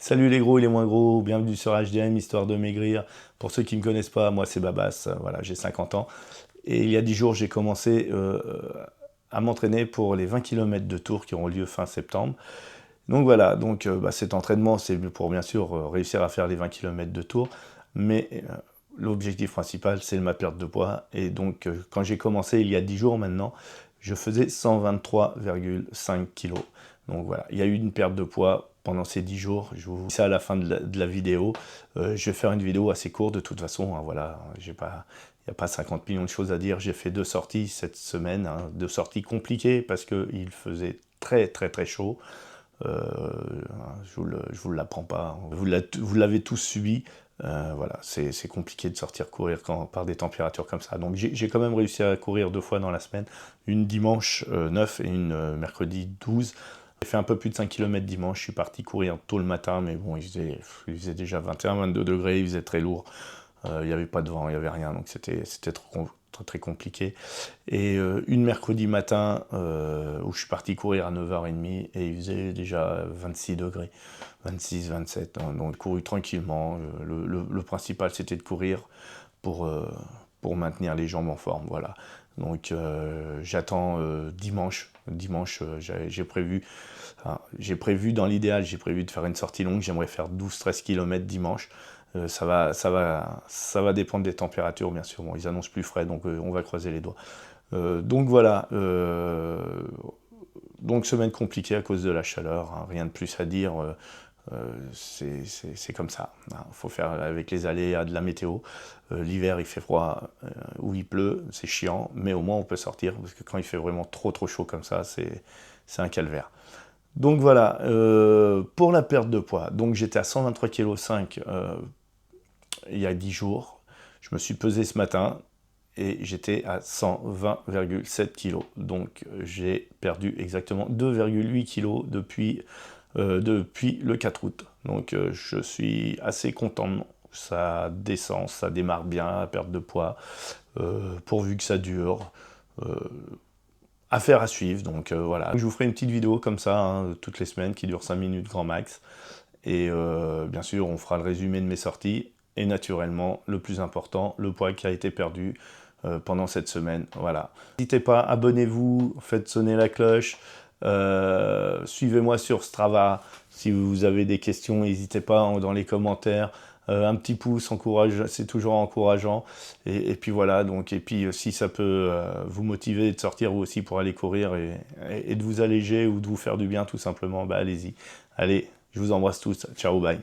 Salut les gros et les moins gros, bienvenue sur HDM, histoire de maigrir. Pour ceux qui ne me connaissent pas, moi c'est Babas, voilà, j'ai 50 ans. Et il y a 10 jours, j'ai commencé à m'entraîner pour les 20 km de tour qui auront lieu fin septembre. Donc voilà, cet entraînement, c'est pour bien sûr réussir à faire les 20 km de tour. Mais l'objectif principal, c'est ma perte de poids. Et donc quand j'ai commencé il y a 10 jours maintenant, je faisais 123,5 kg. Donc voilà, il y a eu une perte de poids pendant ces 10 jours. Je vous dis ça à la fin de la vidéo. Je vais faire une vidéo assez courte de toute façon. Hein, voilà, il n'y a pas 50 millions de choses à dire. J'ai fait 2 sorties cette semaine, hein, 2 sorties compliquées parce qu'il faisait très très très chaud. Je vous l'apprends pas. Vous l'avez tous subi. Voilà, c'est compliqué de sortir courir par des températures comme ça. Donc j'ai quand même réussi à courir 2 fois dans la semaine, une dimanche 9 et une mercredi 12. J'ai fait un peu plus de 5 km dimanche, je suis parti courir tôt le matin, mais bon, il faisait déjà 21-22 degrés, il faisait très lourd, il n'y avait pas de vent, il n'y avait rien, donc c'était très compliqué. Et une mercredi matin, où je suis parti courir à 9h30, et il faisait déjà 26 degrés, 26, 27, hein, donc couru tranquillement. Le principal, c'était de courir pour, euh, pour maintenir les jambes en forme, voilà. Donc j'attends dimanche. Dimanche, j'ai prévu dans l'idéal, j'ai prévu de faire une sortie longue. J'aimerais faire 12-13 km dimanche. Ça va dépendre des températures, bien sûr. Bon, ils annoncent plus frais, donc on va croiser les doigts. Donc voilà. Donc semaine compliquée à cause de la chaleur. Hein, rien de plus à dire. C'est comme ça. Il faut faire avec les aléas de la météo. L'hiver, il fait froid ou il pleut, c'est chiant, mais au moins on peut sortir, parce que quand il fait vraiment trop chaud comme ça, c'est un calvaire. Donc voilà, pour la perte de poids, donc j'étais à 123,5 kg il y a 10 jours. Je me suis pesé ce matin et j'étais à 120,7 kg. Donc j'ai perdu exactement 2,8 kg depuis le 4 août. Donc je suis assez content. Ça descend, ça démarre bien, la perte de poids, pourvu que ça dure. Affaire à suivre, donc voilà. Je vous ferai une petite vidéo comme ça, hein, toutes les semaines, qui dure 5 minutes grand max. Et bien sûr, on fera le résumé de mes sorties. Et naturellement, le plus important, le poids qui a été perdu pendant cette semaine. Voilà. N'hésitez pas, abonnez-vous, faites sonner la cloche. Suivez-moi sur Strava. Si vous avez des questions, n'hésitez pas dans les commentaires. Un petit pouce, c'est toujours encourageant. Et puis voilà, donc, et puis si ça peut vous motiver de sortir vous aussi pour aller courir et de vous alléger ou de vous faire du bien tout simplement, bah allez-y. Allez, je vous embrasse tous. Ciao, bye.